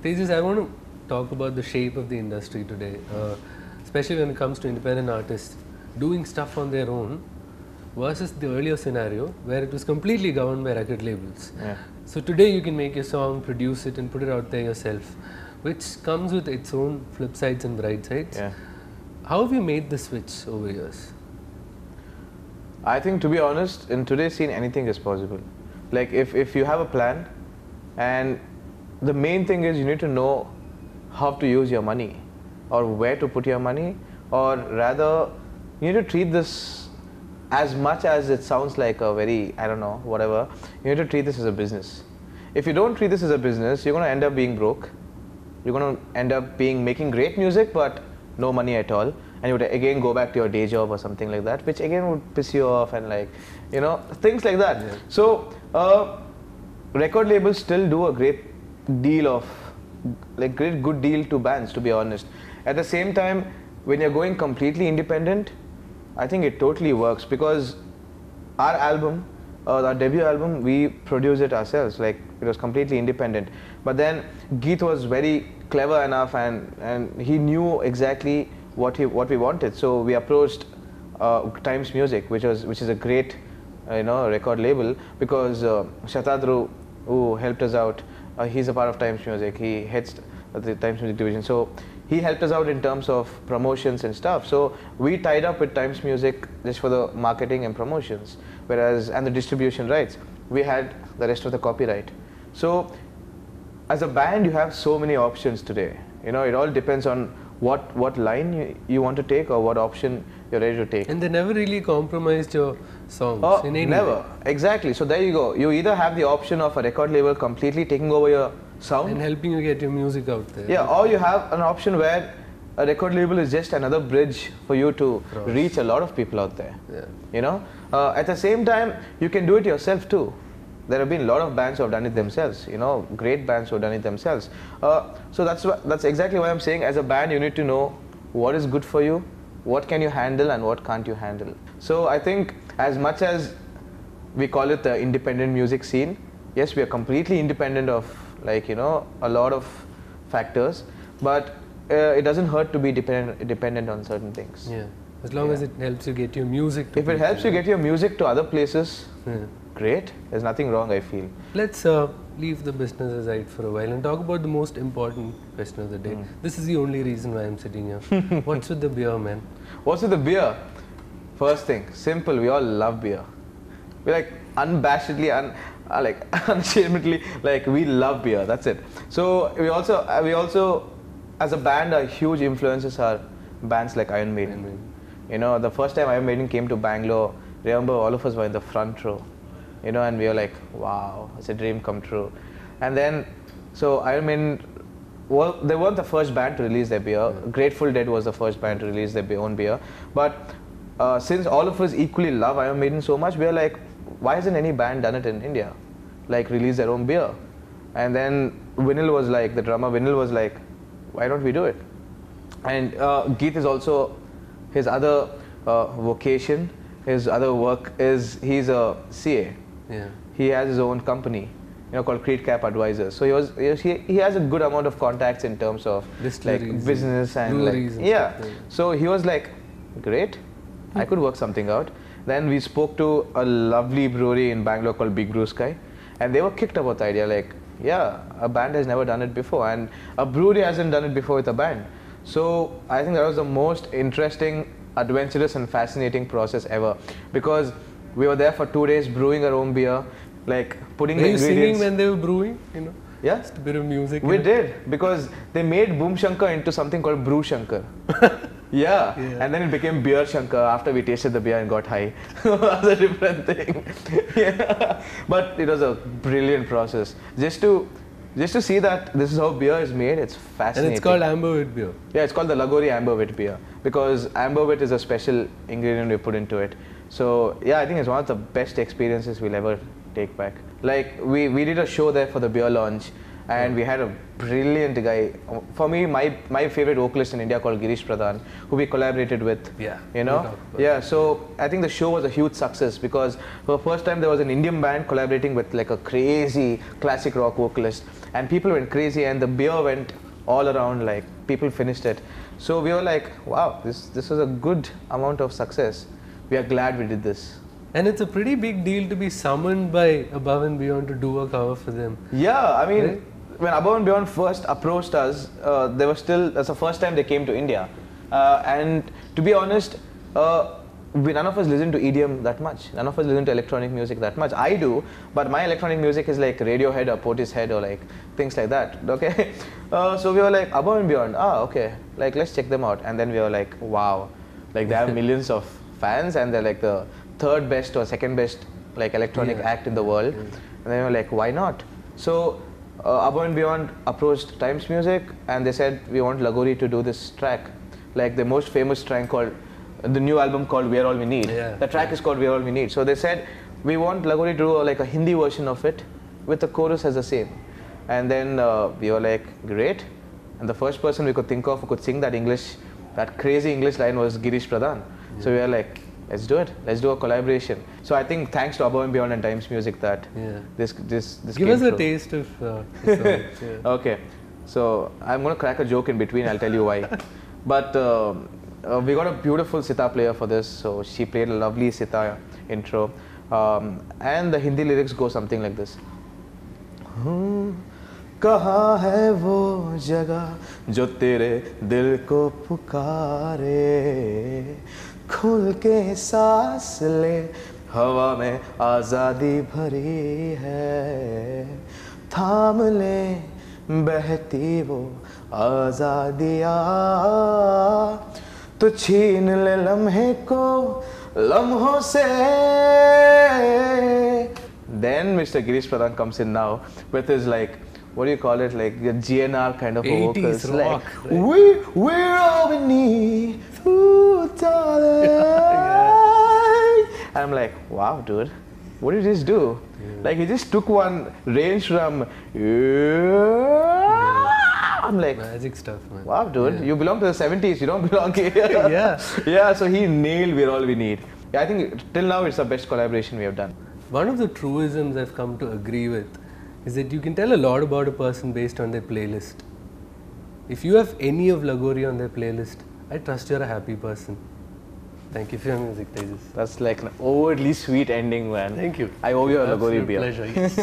Tejas, I want to talk about the shape of the industry today, especially when it comes to independent artists doing stuff on their own versus the earlier scenario where it was completely governed by record labels. Yeah. So today you can make your song, produce it and put it out there yourself, which comes with its own flip sides and bright sides. Yeah. How have you made the switch over years? I think, to be honest, in today's scene, anything is possible. Like if you have a plan, and the main thing is you need to know how to use your money or where to put your money, or rather you need to treat this, as much as it sounds like a very, I don't know, whatever, you need to treat this as a business. If you don't treat this as a business, you're going to end up being broke. You're going to end up making great music but no money at all, and you would again go back to your day job or something like that, which again would piss you off, and like, you know, things like that. Yeah. So record labels still do a great deal of, like, good deal to bands, to be honest. At the same time, when you're going completely independent, I think it totally works, because our album, our debut album, we produced it ourselves. Like, it was completely independent. But then Geet was very clever enough, and he knew exactly what we wanted. So we approached Times Music, which is a great record label, because Shatadru, who helped us out, he's a part of Times Music. He heads the Times Music division. So he helped us out in terms of promotions and stuff. So we tied up with Times Music just for the marketing and promotions, and the distribution rights. We had the rest of the copyright. So as a band, you have so many options today. You know, it all depends on what line you want to take, or what option you're ready to take. And they never really compromised your songs in any never. way. Exactly. So there you go. You either have the option of a record label completely taking over your sound and helping you get your music out there. Yeah, or you have an option where a record label is just another bridge for you to reach a lot of people out there. Yeah. You know, at the same time, you can do it yourself too. There have been a lot of bands who have done it themselves. You know, great bands who have done it themselves. So that's exactly why I'm saying, as a band, you need to know what is good for you, what can you handle, and what can't you handle. So I think, as much as we call it the independent music scene, yes, we are completely independent of, like, you know, a lot of factors, but it doesn't hurt to be dependent on certain things. Yeah, as long as it helps you get your music. If it helps you get your music to other places, great. There's nothing wrong, I feel. Let's leave the business aside for a while and talk about the most important question of the day. This is the only reason why I'm sitting here. What's with the beer, man? What's with the beer? First thing, simple. We all love beer. We like unabashedly, unashamedly, like, we love beer. That's it. So we also, as a band, our huge influences are bands like Iron Maiden. You know, the first time Iron Maiden came to Bangalore, remember, all of us were in the front row. You know, and we were like, wow, it's a dream come true. And then, so Iron Maiden, well, they weren't the first band to release their beer. Grateful Dead was the first band to release their own beer. But since all of us equally love Iron Maiden so much, we are like, why hasn't any band done it in India? Like, release their own beer? And then Vinyl was like, the drummer Vinyl was like, why don't we do it? And Geet is also, his other vocation, his other work is, he's a CA. Yeah. He has his own company, you know, called Creed Cap Advisors. So he has a good amount of contacts in terms of like business and So he was like, great, I could work something out. Then we spoke to a lovely brewery in Bangalore called Big Brew Sky, and they were kicked about the idea, like, yeah, a band has never done it before, and a brewery hasn't done it before with a band. So I think that was the most interesting, adventurous and fascinating process ever, because we were there for 2 days brewing our own beer, like putting the ingredients. Were you singing when they were brewing? You know, yeah, just a bit of music. We did, because they made Boom Shankar into something called Brew Shankar. Yeah, and then it became Beer Shankar after we tasted the beer and got high. That's a different thing. Yeah, but it was a brilliant process. Just to see that this is how beer is made, it's fascinating. And it's called amber wheat beer. Yeah, it's called the Lagori amber wheat beer, because amber wheat is a special ingredient we put into it. So yeah, I think it's one of the best experiences we'll ever take back. Like, we did a show there for the beer launch, and we had a brilliant guy. For me, my favorite vocalist in India called Girish Pradhan, who we collaborated with. Yeah. You know? Yeah, so I think the show was a huge success because for the first time there was an Indian band collaborating with like a crazy classic rock vocalist, and people went crazy and the beer went all around, like people finished it. So we were like, wow, this was a good amount of success. We are glad we did this. And it's a pretty big deal to be summoned by Above and Beyond to do a cover for them. Yeah, I mean, right? When Above and Beyond first approached us, they were still, that's the first time they came to India. And to be honest, none of us listen to EDM that much. None of us listen to electronic music that much. I do, but my electronic music is like Radiohead or Portishead or like things like that, okay? So we were like, Above and Beyond, okay, like let's check them out. And then we were like, wow, like they have millions of fans and they're like the third best or second best like electronic act in the world. And then we were like, why not? So Above and Beyond approached Times Music and they said, we want Lagori to do this track, like the most famous track called, the new album called We're All We Need. The track is called We're All We Need. So they said, we want Lagori to do like a Hindi version of it with the chorus as the same. And then we were like, great. And the first person we could think of who could sing that English, that crazy English line was Girish Pradhan. So we were like, let's do it. Let's do a collaboration. So I think thanks to Above and Beyond and Times Music that this Give us a taste of the song. Okay. So I'm going to crack a joke in between. I'll tell you why. But we got a beautiful sitar player for this. So she played a lovely sitar intro. And the Hindi lyrics go something like this. कहाँ है वो जगह जो तेरे दिल को पुकारे खुल के सांस ले हवा में आज़ादी भरी है थाम ले बहती वो आज़ादियाँ तो छीन ले लम्हे को लम्हों से. Then Mr. Girish Pradhan comes in now with his like, what do you call it, like the GNR kind of vocals, rock, like we're all we need, ooh, darling. And I'm like, wow, dude, what did you just do? Like he just took one range from. I'm like, magic stuff, man. Wow, dude, you belong to the 70s. You don't belong here. Yeah. So he nailed We're All We Need. Yeah, I think till now it's the best collaboration we have done. One of the truisms I've come to agree with is that you can tell a lot about a person based on their playlist. If you have any of Lagori on their playlist, I trust you're a happy person. Thank you for your music, Tejas. That's like an overtly sweet ending, man. Thank you. I owe you a Lagori beer. Pleasure. Yes.